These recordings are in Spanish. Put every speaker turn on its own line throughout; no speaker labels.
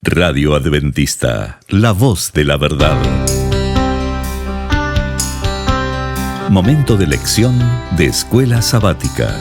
Radio Adventista, la voz de la verdad. Momento de lección de Escuela Sabática.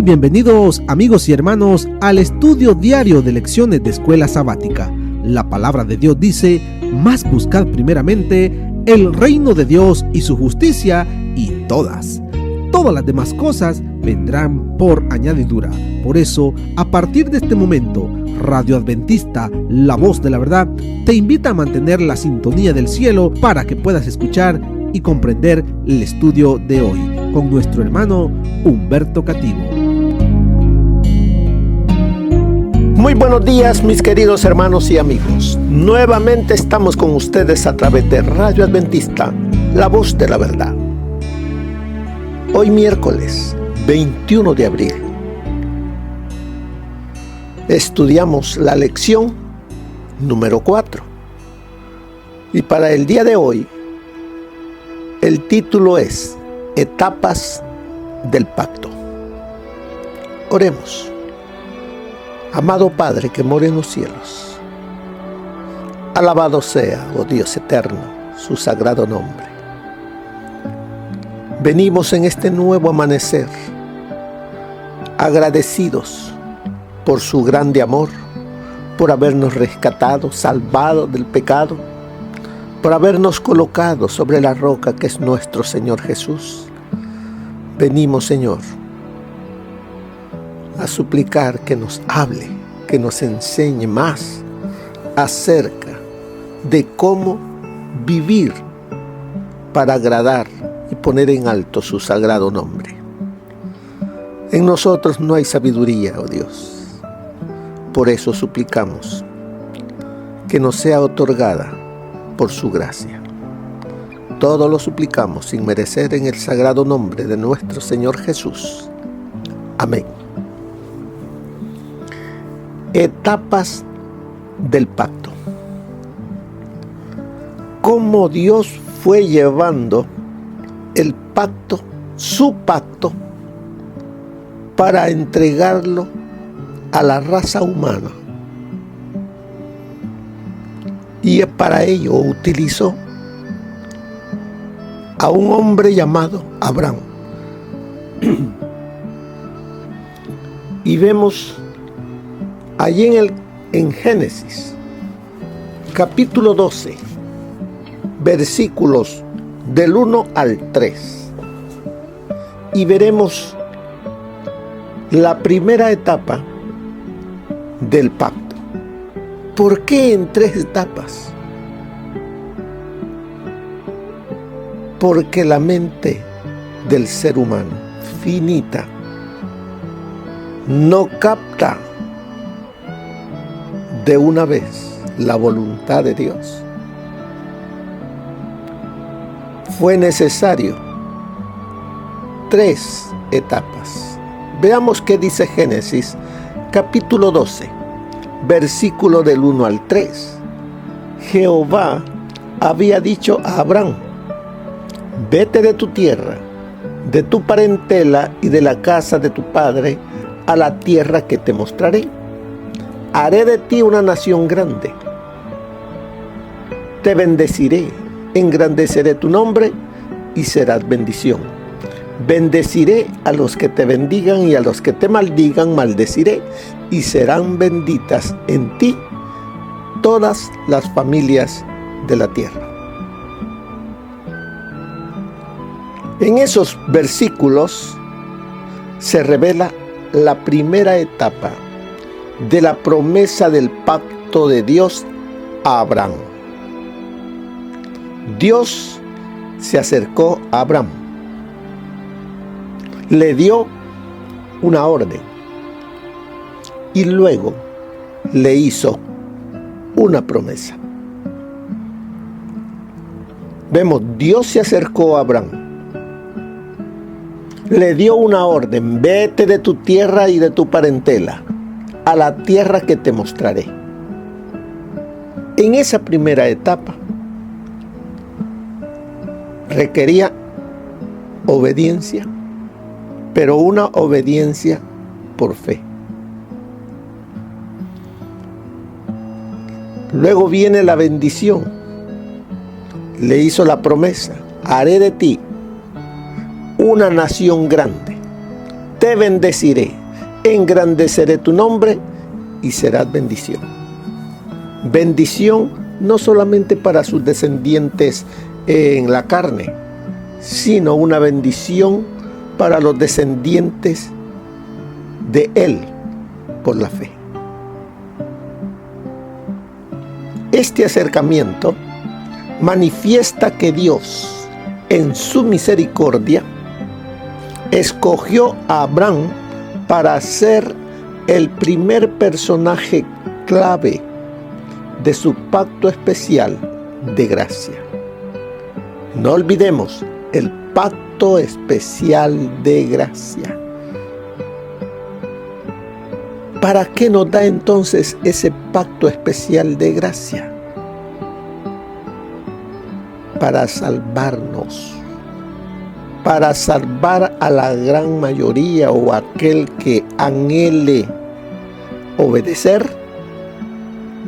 Bienvenidos amigos y hermanos al estudio diario de lecciones de Escuela Sabática. La palabra de Dios dice: mas buscad primeramente el reino de Dios y su justicia, y todas las demás cosas vendrán por añadidura. Por eso, a partir de este momento, Radio Adventista, la voz de la verdad, te invita a mantener la sintonía del cielo para que puedas escuchar y comprender el estudio de hoy con nuestro hermano Humberto Cativo.
Muy buenos días, mis queridos hermanos y amigos. Nuevamente estamos con ustedes a través de Radio Adventista, la voz de la verdad. Hoy miércoles 21 de abril estudiamos la lección número 4. Y para el día de hoy, el título es Etapas del Pacto. Oremos. Amado Padre que mora en los cielos, alabado sea, oh Dios eterno, su sagrado nombre. Venimos en este nuevo amanecer, agradecidos por su grande amor, por habernos rescatado, salvado del pecado, por habernos colocado sobre la roca que es nuestro Señor Jesús. Venimos, Señor, a suplicar que nos hable, que nos enseñe más acerca de cómo vivir para agradar y poner en alto su sagrado nombre. En nosotros no hay sabiduría, oh Dios. Por eso suplicamos que nos sea otorgada por su gracia. Todo lo suplicamos sin merecer en el sagrado nombre de nuestro Señor Jesús. Amén. Etapas del pacto. Cómo Dios fue llevando el pacto, su pacto, para entregarlo a la raza humana. Y para ello utilizó a un hombre llamado Abraham. Y vemos allí en Génesis, capítulo 12, versículos del 1 al 3. Y veremos la primera etapa del pacto. ¿Por qué en 3 etapas? Porque la mente del ser humano, finita, no capta de una vez la voluntad de Dios. Fue necesario 3 etapas. Veamos qué dice Génesis, capítulo 12, versículo del 1 al 3. Jehová había dicho a Abraham: vete de tu tierra, de tu parentela y de la casa de tu padre, a la tierra que te mostraré. Haré de ti una nación grande. Te bendeciré, engrandeceré tu nombre y serás bendición. Bendeciré a los que te bendigan y a los que te maldigan maldeciré, y serán benditas en ti todas las familias de la tierra. En esos versículos se revela la primera etapa de la promesa del pacto de Dios a Abraham. Dios se acercó a Abraham, le dio una orden y luego le hizo una promesa. Vemos, Dios se acercó a Abraham, le dio una orden: vete de tu tierra y de tu parentela a la tierra que te mostraré. En esa primera etapa requería obediencia, pero una obediencia por fe. Luego viene la bendición. Le hizo la promesa: haré de ti una nación grande, te bendeciré, engrandeceré tu nombre y serás bendición. Bendición no solamente para sus descendientes en la carne, sino una bendición para los descendientes de él por la fe. Este acercamiento manifiesta que Dios, en su misericordia, escogió a Abraham para ser el primer personaje clave de su pacto especial de gracia. No olvidemos el pacto especial de gracia. ¿Para qué nos da entonces ese pacto especial de gracia? Para salvarnos, para salvar a la gran mayoría o aquel que anhele obedecer,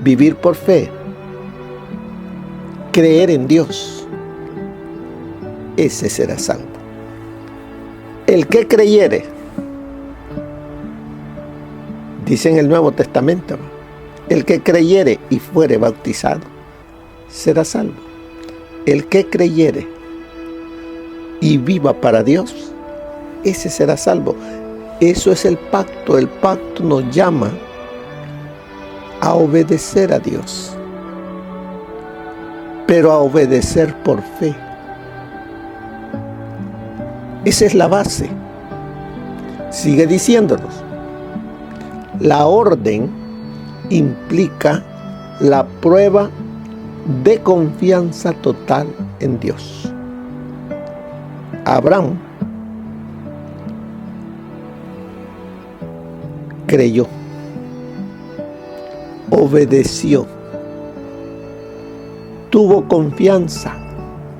vivir por fe, creer en Dios. Ese será salvo. El que creyere, dice en el Nuevo Testamento, el que creyere y fuere bautizado será salvo. El que creyere y viva para Dios, ese será salvo. Eso es el pacto. El pacto nos llama a obedecer a Dios, pero a obedecer por fe. Esa es la base. Sigue diciéndonos: la orden implica la prueba de confianza total en Dios. Abraham creyó, obedeció, tuvo confianza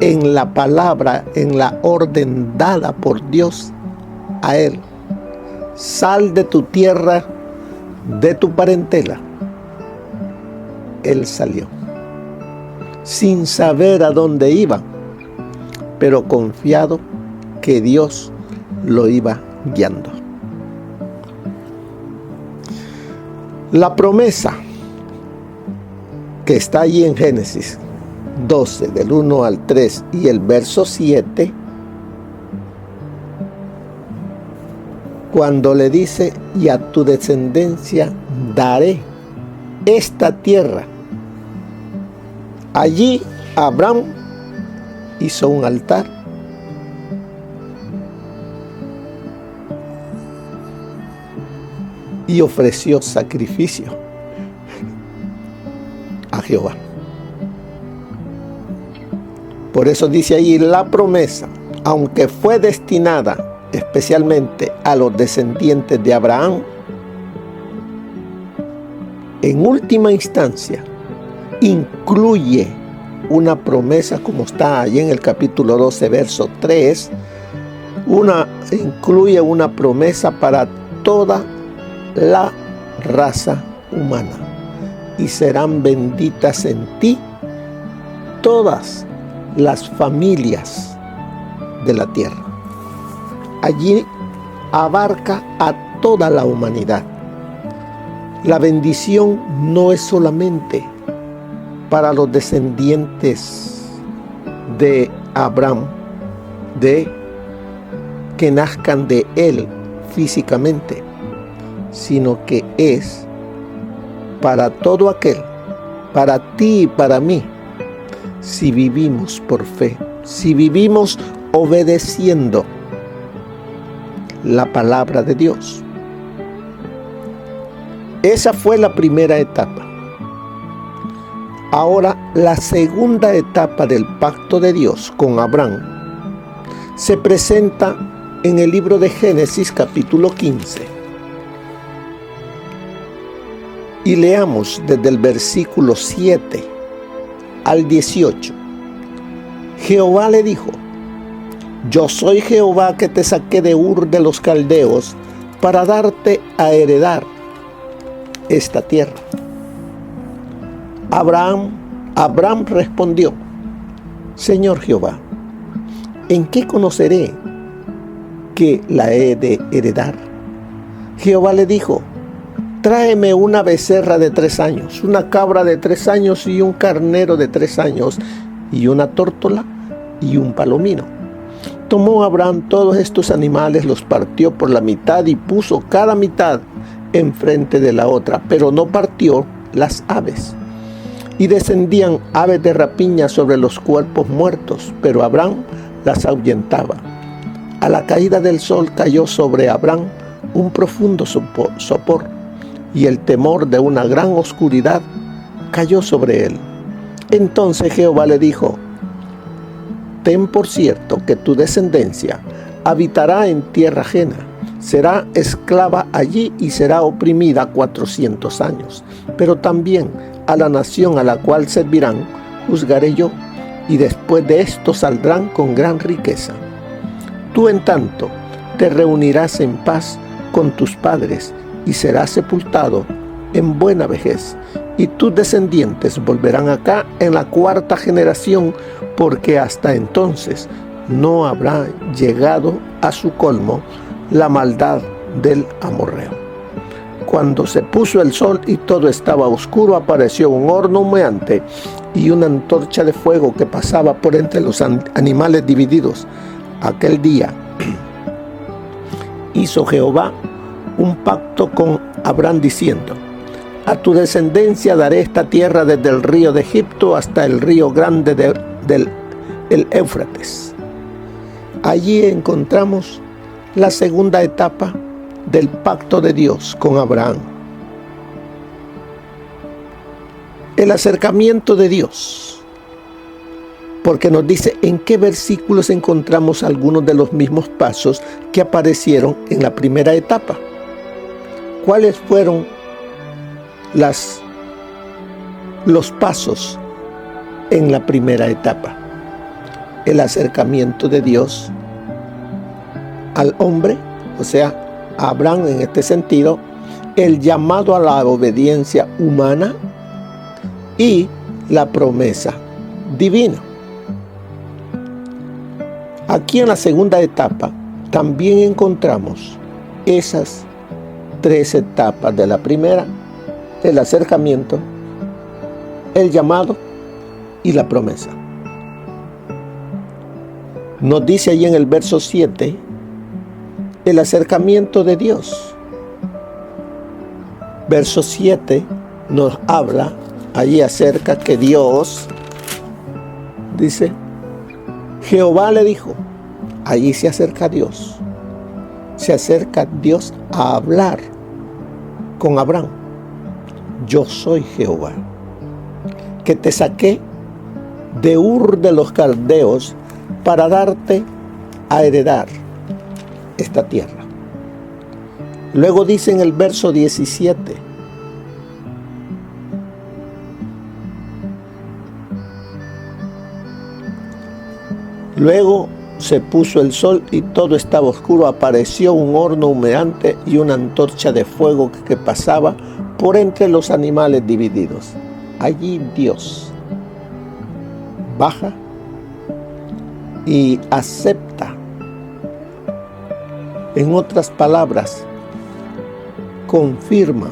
en la palabra, en la orden dada por Dios a él. Sal de tu tierra, de tu parentela. Él salió, sin saber a dónde iba, pero confiado que Dios lo iba guiando. La promesa que está allí en Génesis 12, del 1 al 3 y el verso 7, cuando le dice: y a tu descendencia daré esta tierra. Allí Abraham hizo un altar y ofreció sacrificio a Jehová. Por eso dice ahí: la promesa, aunque fue destinada especialmente a los descendientes de Abraham, en última instancia incluye una promesa, como está allí en el capítulo 12, verso 3, incluye una promesa para toda la raza humana: y serán benditas en ti todas las familias de la tierra. Allí abarca a toda la humanidad. La bendición no es solamente para los descendientes de Abraham, de que nazcan de él físicamente, sino que es para todo aquel, para ti y para mí, si vivimos por fe, si vivimos obedeciendo la palabra de Dios. Esa fue la primera etapa. Ahora, la segunda etapa del pacto de Dios con Abraham se presenta en el libro de Génesis capítulo 15. Y leamos desde el versículo 7 al 18. Jehová le dijo: Yo soy Jehová que te saqué de Ur de los Caldeos para darte a heredar esta tierra. Abraham respondió: Señor Jehová, ¿en qué conoceré que la he de heredar? Jehová le dijo: Tráeme una becerra de 3 años, una cabra de 3 años y un carnero de 3 años, y una tórtola y un palomino. Tomó Abraham todos estos animales, los partió por la mitad y puso cada mitad enfrente de la otra, pero no partió las aves. Y descendían aves de rapiña sobre los cuerpos muertos, pero Abraham las ahuyentaba. A la caída del sol cayó sobre Abraham un profundo sopor, y el temor de una gran oscuridad cayó sobre él. Entonces Jehová le dijo: Ten por cierto que tu descendencia habitará en tierra ajena, será esclava allí y será oprimida 400 años. Pero también a la nación a la cual servirán juzgaré yo, y después de esto saldrán con gran riqueza. Tú en tanto te reunirás en paz con tus padres y serás sepultado en buena vejez, y tus descendientes volverán acá en la 4ª generación, porque hasta entonces no habrá llegado a su colmo la maldad del amorreo. Cuando se puso el sol y todo estaba oscuro, apareció un horno humeante y una antorcha de fuego que pasaba por entre los animales divididos. Aquel día hizo Jehová un pacto con Abraham diciendo: A tu descendencia daré esta tierra desde el río de Egipto hasta el río grande del Éufrates. Allí encontramos la segunda etapa del pacto de Dios con Abraham. El acercamiento de Dios, porque nos dice en qué versículos encontramos algunos de los mismos pasos que aparecieron en la primera etapa. ¿Cuáles fueron los pasos en la primera etapa? El acercamiento de Dios al hombre, o sea, a Abraham en este sentido, el llamado a la obediencia humana y la promesa divina. Aquí en la segunda etapa también encontramos esas 3 etapas de la primera: el acercamiento, el llamado y la promesa. Nos dice allí en el verso 7 el acercamiento de Dios. Verso 7 nos habla allí acerca que Dios, dice, Jehová le dijo, allí se acerca Dios. Se acerca Dios a hablar con Abraham. Yo soy Jehová, que te saqué de Ur de los Caldeos para darte a heredar esta tierra. Luego dice en el verso 17: Luego se puso el sol y todo estaba oscuro, apareció un horno humeante y una antorcha de fuego que pasaba por entre los animales divididos. Allí Dios baja y acepta. En otras palabras, confirma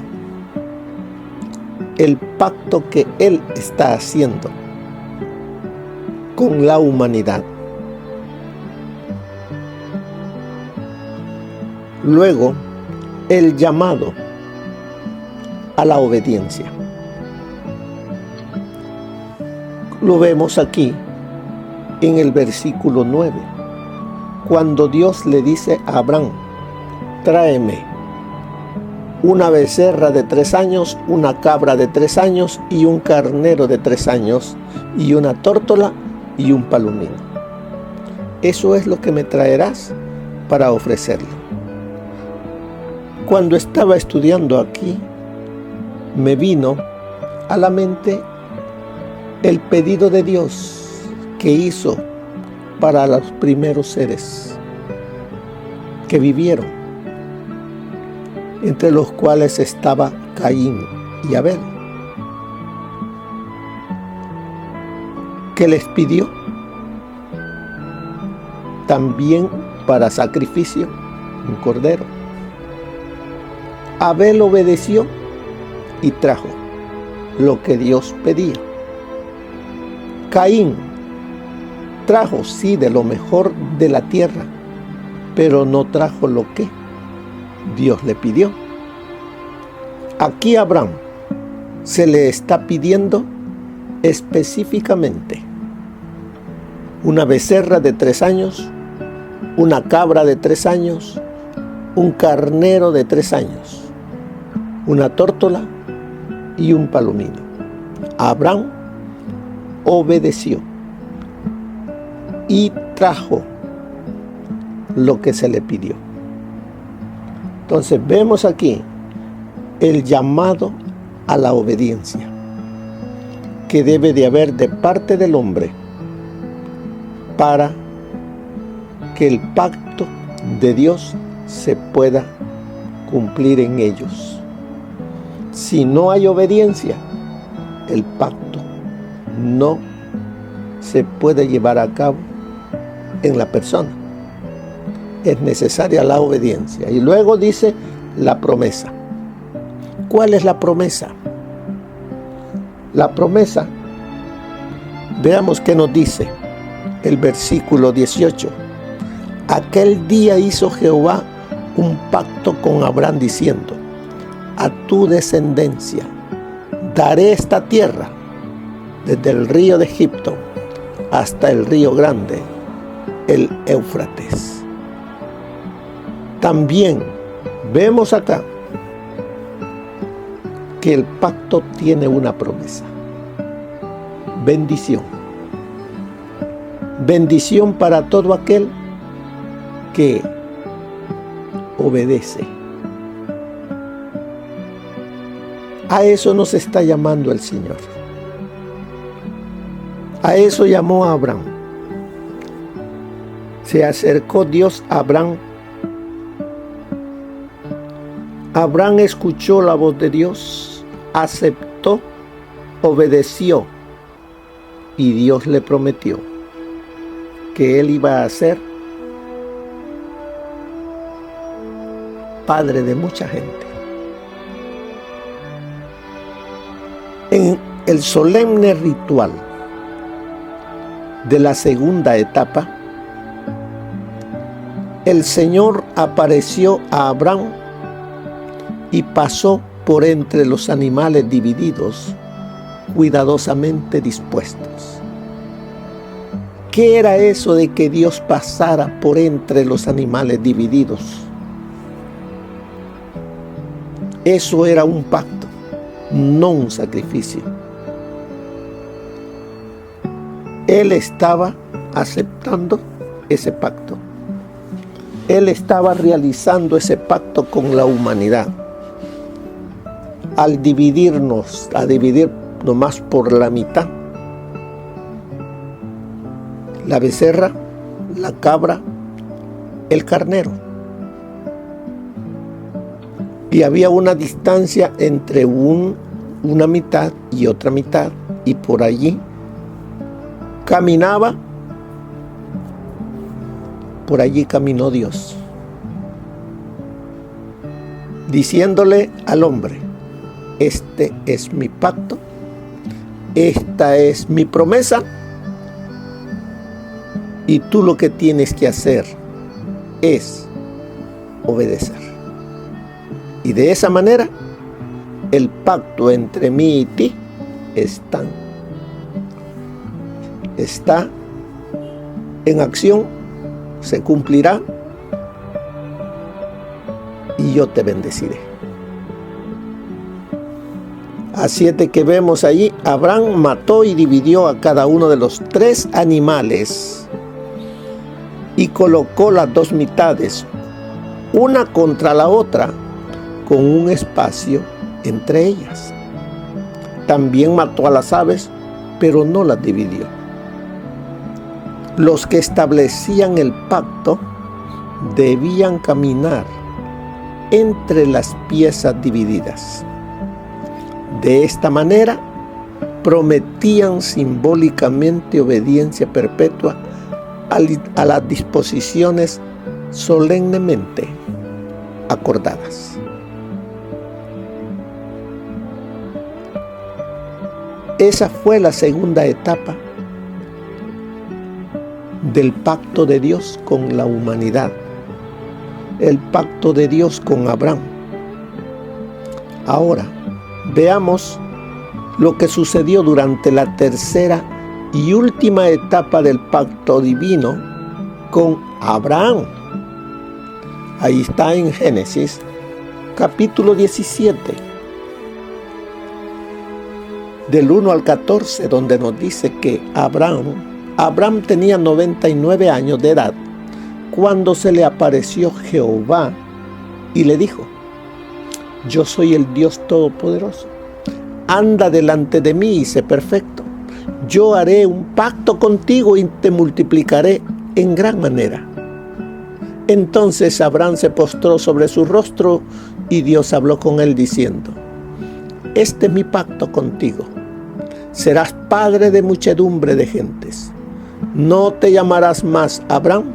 el pacto que Él está haciendo con la humanidad. Luego, el llamado a la obediencia. Lo vemos aquí en el versículo 9, cuando Dios le dice a Abraham: tráeme una becerra de 3 años, una cabra de 3 años y un carnero de 3 años y una tórtola y un palomino. Eso es lo que me traerás para ofrecerlo. Cuando estaba estudiando aquí, me vino a la mente el pedido de Dios que hizo para los primeros seres que vivieron, entre los cuales estaba Caín y Abel, que les pidió también para sacrificio un cordero. Abel obedeció y trajo lo que Dios pedía. Caín trajo sí de lo mejor de la tierra, pero no trajo lo que Dios le pidió. Aquí a Abraham se le está pidiendo específicamente una becerra de 3 años, una cabra de 3 años, un carnero de 3 años, una tórtola y un palomino. Abraham obedeció y trajo lo que se le pidió. Entonces vemos aquí el llamado a la obediencia que debe de haber de parte del hombre para que el pacto de Dios se pueda cumplir en ellos. Si no hay obediencia, el pacto no se puede llevar a cabo en la persona. Es necesaria la obediencia. Y luego dice la promesa. ¿Cuál es la promesa? La promesa, veamos qué nos dice el versículo 18. Aquel día hizo Jehová un pacto con Abraham diciendo: a tu descendencia daré esta tierra, desde el río de Egipto hasta el río grande, el Éufrates. También vemos acá que el pacto tiene una promesa: bendición. Bendición para todo aquel que obedece. A eso nos está llamando el Señor. A eso llamó a Abraham. Se acercó Dios a Abraham. Abraham escuchó la voz de Dios, aceptó, obedeció, y Dios le prometió que él iba a ser padre de mucha gente. En el solemne ritual de la segunda etapa, el Señor apareció a Abraham y pasó por entre los animales divididos, cuidadosamente dispuestos. ¿Qué era eso de que Dios pasara por entre los animales divididos? Eso era un pacto, no un sacrificio. Él estaba aceptando ese pacto. Él estaba realizando ese pacto con la humanidad. Al dividirnos, a dividir nomás por la mitad, la becerra, la cabra, el carnero. Y había una distancia entre una mitad y otra mitad, y por allí caminaba, por allí caminó Dios, diciéndole al hombre: este es mi pacto, esta es mi promesa, y tú lo que tienes que hacer es obedecer. Y de esa manera, el pacto entre mí y ti está en acción, se cumplirá y yo te bendeciré. Así es de que vemos allí, Abraham mató y dividió a cada uno de los 3 animales y colocó las 2 mitades, una contra la otra, con un espacio entre ellas. También mató a las aves, pero no las dividió. Los que establecían el pacto debían caminar entre las piezas divididas. De esta manera, prometían simbólicamente obediencia perpetua a las disposiciones solemnemente acordadas. Esa fue la segunda etapa del pacto de Dios con la humanidad, el pacto de Dios con Abraham. Ahora, veamos lo que sucedió durante la tercera y última etapa del pacto divino con Abraham. Ahí está en Génesis, capítulo 17, del 1 al 14, donde nos dice que Abraham tenía 99 años de edad cuando se le apareció Jehová y le dijo: yo soy el Dios Todopoderoso. Anda delante de mí y sé perfecto. Yo haré un pacto contigo y te multiplicaré en gran manera. Entonces Abraham se postró sobre su rostro y Dios habló con él diciendo: este es mi pacto contigo. Serás padre de muchedumbre de gentes. No te llamarás más Abraham,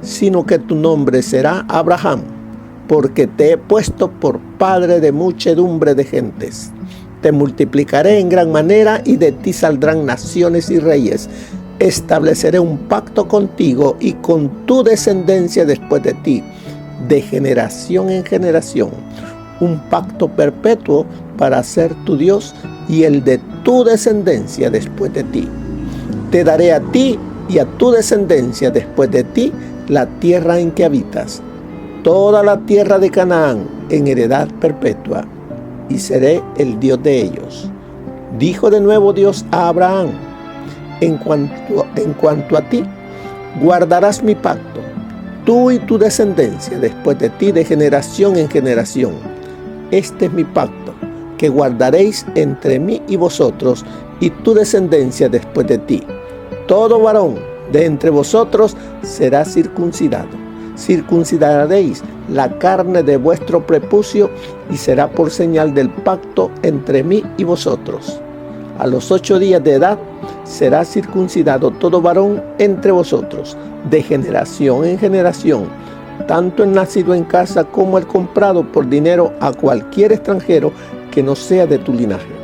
sino que tu nombre será Abraham, porque te he puesto por padre de muchedumbre de gentes. Te multiplicaré en gran manera y de ti saldrán naciones y reyes. Estableceré un pacto contigo y con tu descendencia después de ti, de generación en generación, un pacto perpetuo para ser tu Dios y el de tu descendencia después de ti. Te daré a ti y a tu descendencia después de ti la tierra en que habitas, toda la tierra de Canaán en heredad perpetua, y seré el Dios de ellos. Dijo de nuevo Dios a Abraham: en cuanto a ti, guardarás mi pacto, tú y tu descendencia después de ti de generación en generación. Este es mi pacto, que guardaréis entre mí y vosotros y tu descendencia después de ti. Todo varón de entre vosotros será circuncidado. Circuncidaréis la carne de vuestro prepucio y será por señal del pacto entre mí y vosotros. A los 8 días de edad será circuncidado todo varón entre vosotros, de generación en generación, tanto el nacido en casa como el comprado por dinero a cualquier extranjero que no sea de tu linaje.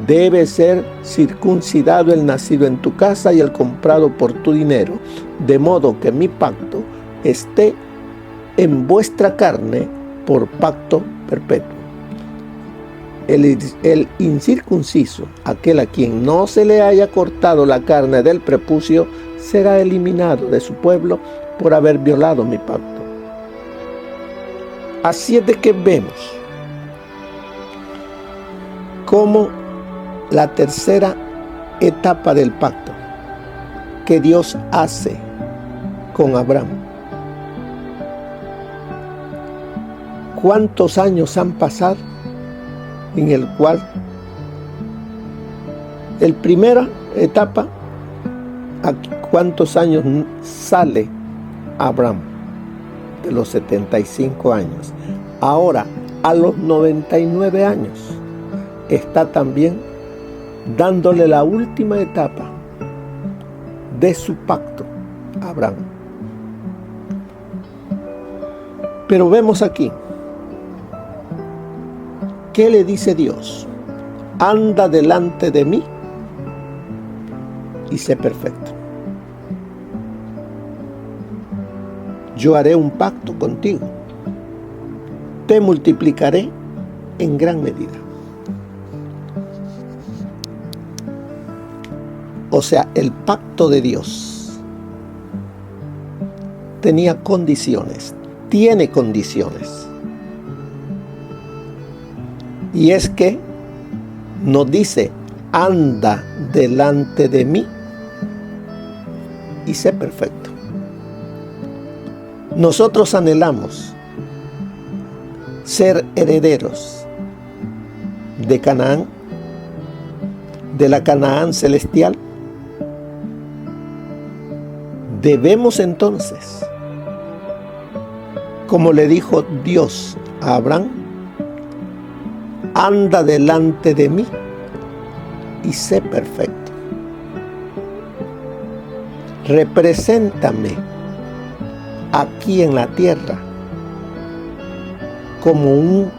Debe ser circuncidado el nacido en tu casa y el comprado por tu dinero, de modo que mi pacto esté en vuestra carne por pacto perpetuo. El incircunciso, aquel a quien no se le haya cortado la carne del prepucio, será eliminado de su pueblo por haber violado mi pacto. Así es de que vemos cómo la tercera etapa del pacto que Dios hace con Abraham. ¿Cuántos años han pasado en el cual el primera etapa, a cuántos años sale Abraham? De los 75 años. Ahora, a los 99 años, está también dándole la última etapa de su pacto a Abraham. Pero vemos aquí, ¿qué le dice Dios? Anda delante de mí y sé perfecto. Yo haré un pacto contigo. Te multiplicaré en gran medida. O sea, el pacto de Dios tenía condiciones, tiene condiciones. Y es que nos dice: anda delante de mí y sé perfecto. Nosotros anhelamos ser herederos de Canaán, de la Canaán celestial. Debemos entonces, como le dijo Dios a Abraham, anda delante de mí y sé perfecto. Represéntame aquí en la tierra como un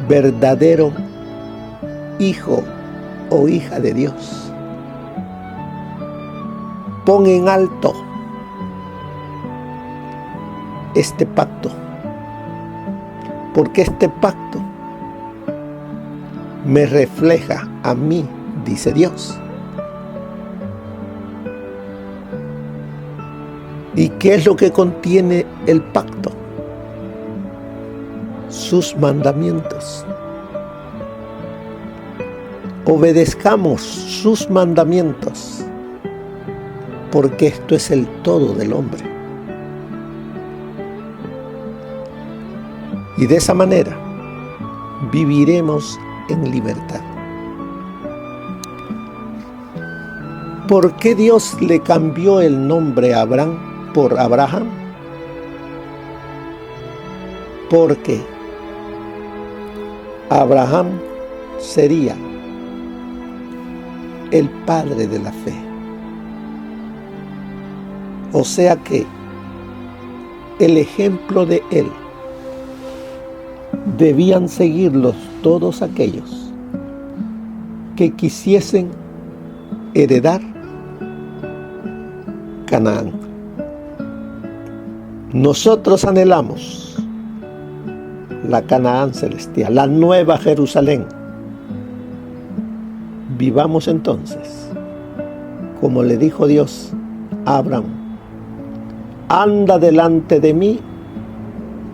verdadero hijo o hija de Dios. Pon en alto este pacto, porque este pacto me refleja a mí, dice Dios. ¿Y qué es lo que contiene el pacto? Sus mandamientos. Obedezcamos sus mandamientos, porque esto es el todo del hombre. Y de esa manera viviremos en libertad. ¿Por qué Dios le cambió el nombre a Abraham por Abraham? Porque Abraham sería el padre de la fe. O sea que el ejemplo de él debían seguirlos todos aquellos que quisiesen heredar Canaán. Nosotros anhelamos la Canaán celestial, la nueva Jerusalén. Vivamos entonces, como le dijo Dios a Abraham: anda delante de mí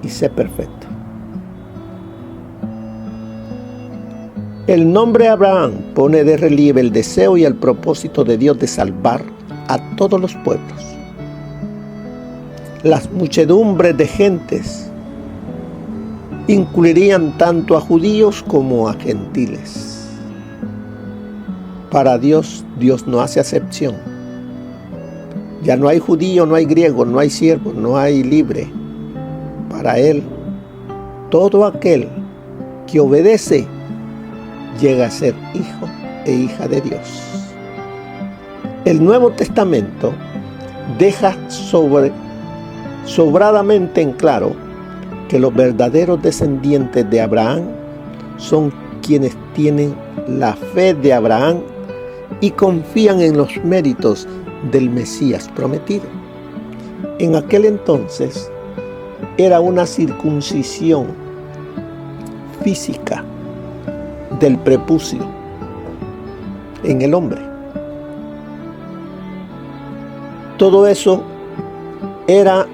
y sé perfecto. El nombre Abraham pone de relieve el deseo y el propósito de Dios de salvar a todos los pueblos. Las muchedumbres de gentes incluirían tanto a judíos como a gentiles. Para Dios, Dios no hace acepción. Ya no hay judío, no hay griego, no hay siervo, no hay libre. Para Él, todo aquel que obedece llega a ser hijo e hija de Dios. El Nuevo Testamento deja sobradamente en claro que los verdaderos descendientes de Abraham son quienes tienen la fe de Abraham y confían en los méritos del Mesías prometido. En aquel entonces era una circuncisión física del prepucio en el hombre. Todo eso era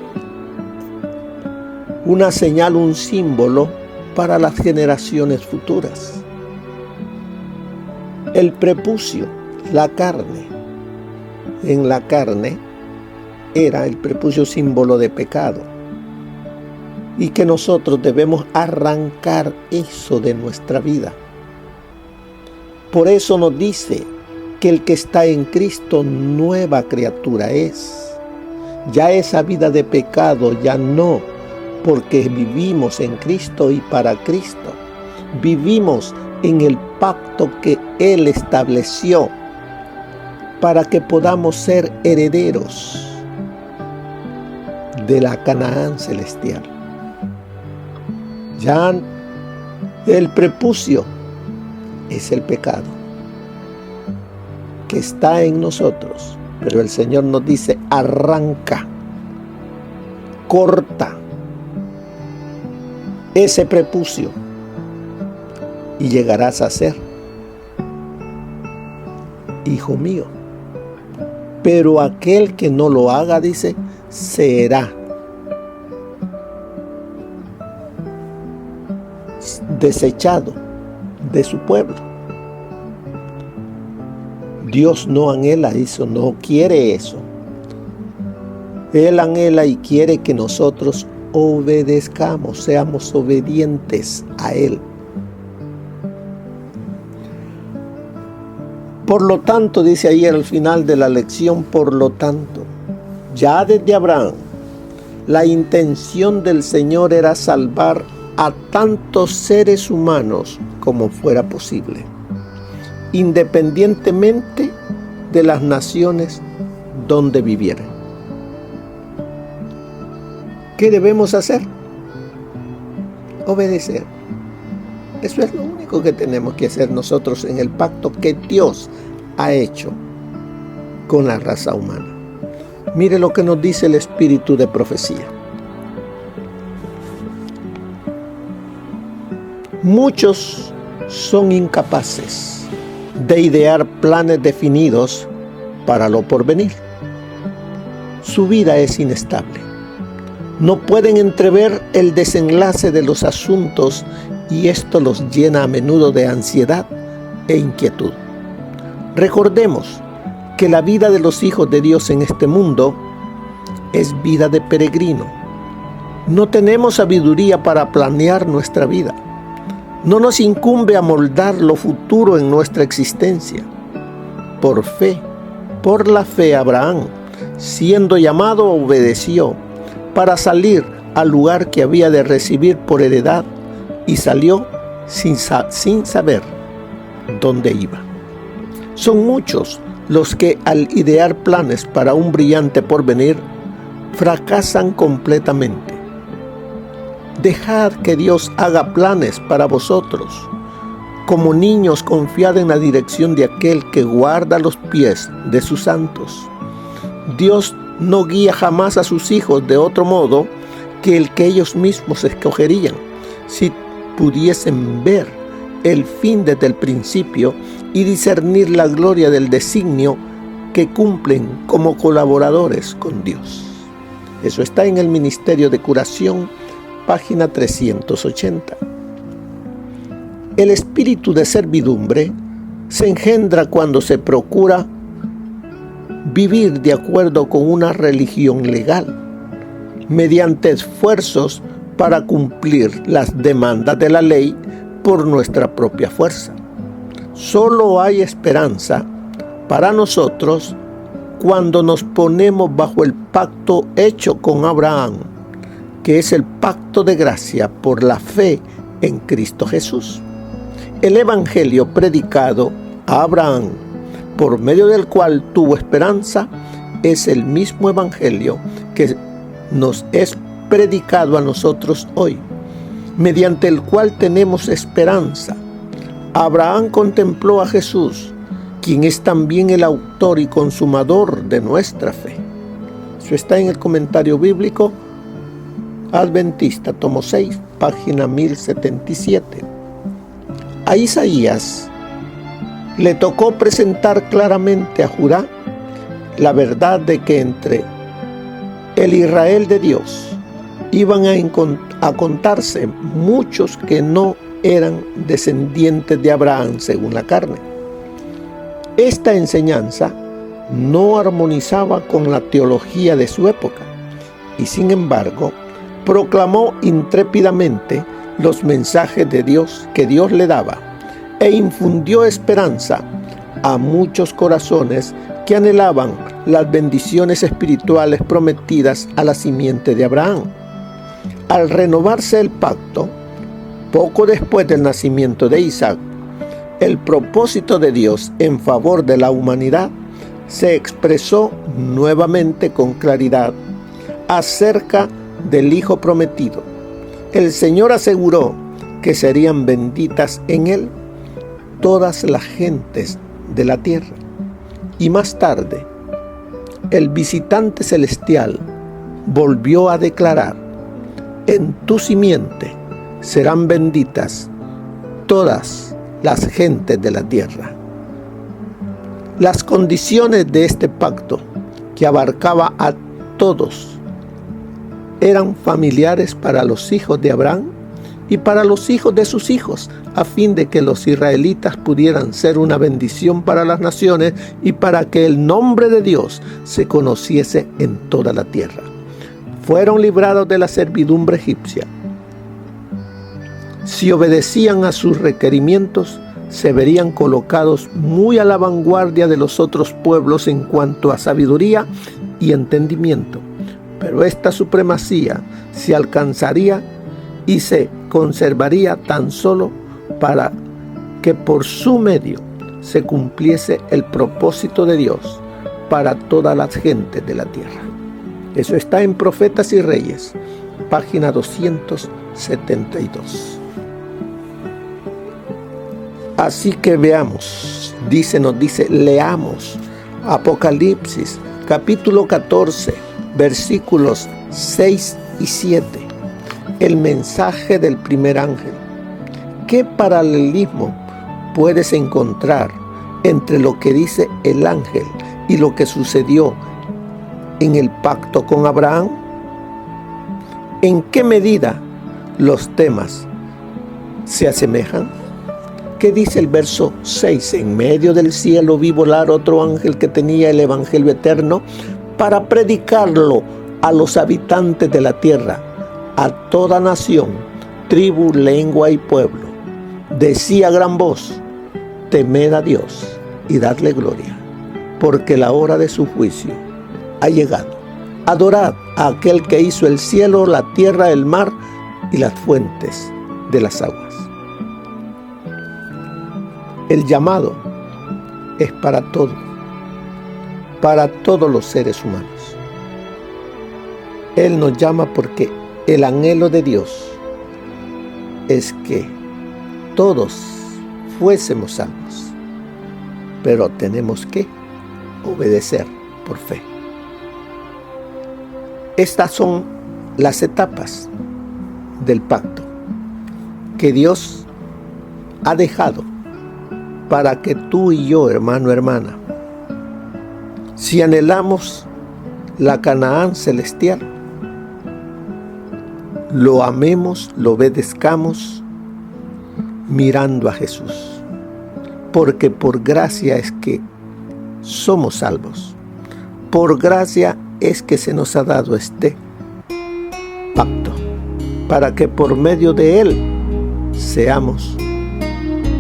una señal, un símbolo para las generaciones futuras. El prepucio, la carne, en la carne era el prepucio símbolo de pecado, y que nosotros debemos arrancar eso de nuestra vida. Por eso nos dice que el que está en Cristo nueva criatura es. Ya esa vida de pecado ya no, porque vivimos en Cristo y para Cristo. Vivimos en el pacto que Él estableció para que podamos ser herederos de la Canaán celestial. Ya el prepucio es el pecado que está en nosotros, pero el Señor nos dice: arranca, corta ese prepucio y llegarás a ser hijo mío. Pero aquel que no lo haga, dice, será desechado de su pueblo. Dios no anhela eso, no quiere eso. Él anhela y quiere que nosotros obedezcamos, seamos obedientes a Él. Por lo tanto, dice ahí al final de la lección, por lo tanto, ya desde Abraham, la intención del Señor era salvar a tantos seres humanos como fuera posible, independientemente de las naciones donde vivieran. ¿Qué debemos hacer? Obedecer. Eso es lo único que tenemos que hacer nosotros en el pacto que Dios ha hecho con la raza humana. Mire lo que nos dice el espíritu de profecía. Muchos son incapaces de idear planes definidos para lo porvenir. Su vida es inestable. No pueden entrever el desenlace de los asuntos y esto los llena a menudo de ansiedad e inquietud. Recordemos que la vida de los hijos de Dios en este mundo es vida de peregrino. No tenemos sabiduría para planear nuestra vida. No nos incumbe amoldar lo futuro en nuestra existencia. Por la fe, Abraham, siendo llamado, obedeció para salir al lugar que había de recibir por heredad y salió sin saber dónde iba. Son muchos los que al idear planes para un brillante porvenir fracasan completamente. Dejad que Dios haga planes para vosotros. Como niños, confiad en la dirección de aquel que guarda los pies de sus santos. Dios no guía jamás a sus hijos de otro modo que el que ellos mismos escogerían, si pudiesen ver el fin desde el principio y discernir la gloria del designio que cumplen como colaboradores con Dios. Eso está en el Ministerio de Curación, página 380. El espíritu de servidumbre se engendra cuando se procura vivir de acuerdo con una religión legal, mediante esfuerzos para cumplir las demandas de la ley por nuestra propia fuerza. Solo hay esperanza para nosotros cuando nos ponemos bajo el pacto hecho con Abraham, que es el pacto de gracia por la fe en Cristo Jesús. El evangelio predicado a Abraham, por medio del cual tuvo esperanza, es el mismo evangelio que nos es predicado a nosotros hoy, mediante el cual tenemos esperanza. Abraham contempló a Jesús, quien es también el autor y consumador de nuestra fe. Eso está en el comentario bíblico Adventista, tomo 6, página 1077. A Isaías le tocó presentar claramente a Judá la verdad de que entre el Israel de Dios iban a contarse muchos que no eran descendientes de Abraham según la carne. Esta enseñanza no armonizaba con la teología de su época y sin embargo proclamó intrépidamente los mensajes de Dios que Dios le daba e infundió esperanza a muchos corazones que anhelaban las bendiciones espirituales prometidas a la simiente de Abraham. Al renovarse el pacto, poco después del nacimiento de Isaac, el propósito de Dios en favor de la humanidad se expresó nuevamente con claridad acerca del Hijo prometido. El Señor aseguró que serían benditas en él todas las gentes de la tierra. Y más tarde, el visitante celestial volvió a declarar: en tu simiente serán benditas todas las gentes de la tierra. Las condiciones de este pacto, que abarcaba a todos, eran familiares para los hijos de Abraham y para los hijos de sus hijos, a fin de que los israelitas pudieran ser una bendición para las naciones y para que el nombre de Dios se conociese en toda la tierra. Fueron librados de la servidumbre egipcia. Si obedecían a sus requerimientos, se verían colocados muy a la vanguardia de los otros pueblos en cuanto a sabiduría y entendimiento. Pero esta supremacía se alcanzaría y se conservaría tan solo para que por su medio se cumpliese el propósito de Dios para todas las gentes de la tierra. Eso está en Profetas y Reyes, página 272. Así que veamos, leamos Apocalipsis, capítulo 14, versículos 6 y 7. El mensaje del primer ángel. ¿Qué paralelismo puedes encontrar entre lo que dice el ángel y lo que sucedió en el pacto con Abraham? ¿En qué medida los temas se asemejan? ¿Qué dice el verso 6? En medio del cielo vi volar otro ángel que tenía el evangelio eterno para predicarlo a los habitantes de la tierra, a toda nación, tribu, lengua y pueblo. Decía a gran voz: temed a Dios y dadle gloria, porque la hora de su juicio ha llegado. Adorad a aquel que hizo el cielo, la tierra, el mar y las fuentes de las aguas. El llamado es para todos los seres humanos. Él nos llama porque el anhelo de Dios es que todos fuésemos salvos, pero tenemos que obedecer por fe. Estas son las etapas del pacto que Dios ha dejado para que tú y yo, hermano, hermana, si anhelamos la Canaán celestial, lo amemos, lo obedezcamos mirando a Jesús, porque por gracia es que somos salvos. Por gracia es que se nos ha dado este pacto, para que por medio de él seamos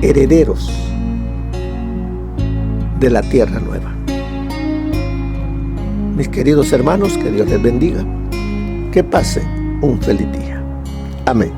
herederos de la tierra nueva. Mis queridos hermanos, que Dios les bendiga. Que pasen un feliz día. Amén.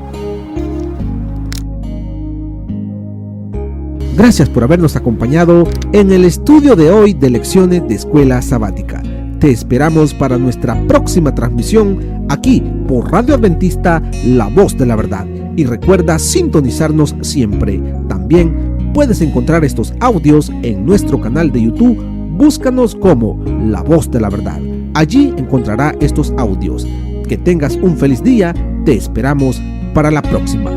Gracias por habernos acompañado en el estudio de hoy de Lecciones de Escuela Sabática. Te esperamos para nuestra próxima transmisión aquí por Radio Adventista, La Voz de la Verdad. Y recuerda sintonizarnos siempre. También puedes encontrar estos audios en nuestro canal de YouTube. Búscanos como La Voz de la Verdad. Allí encontrará estos audios. Que tengas un feliz día. Te esperamos para la próxima.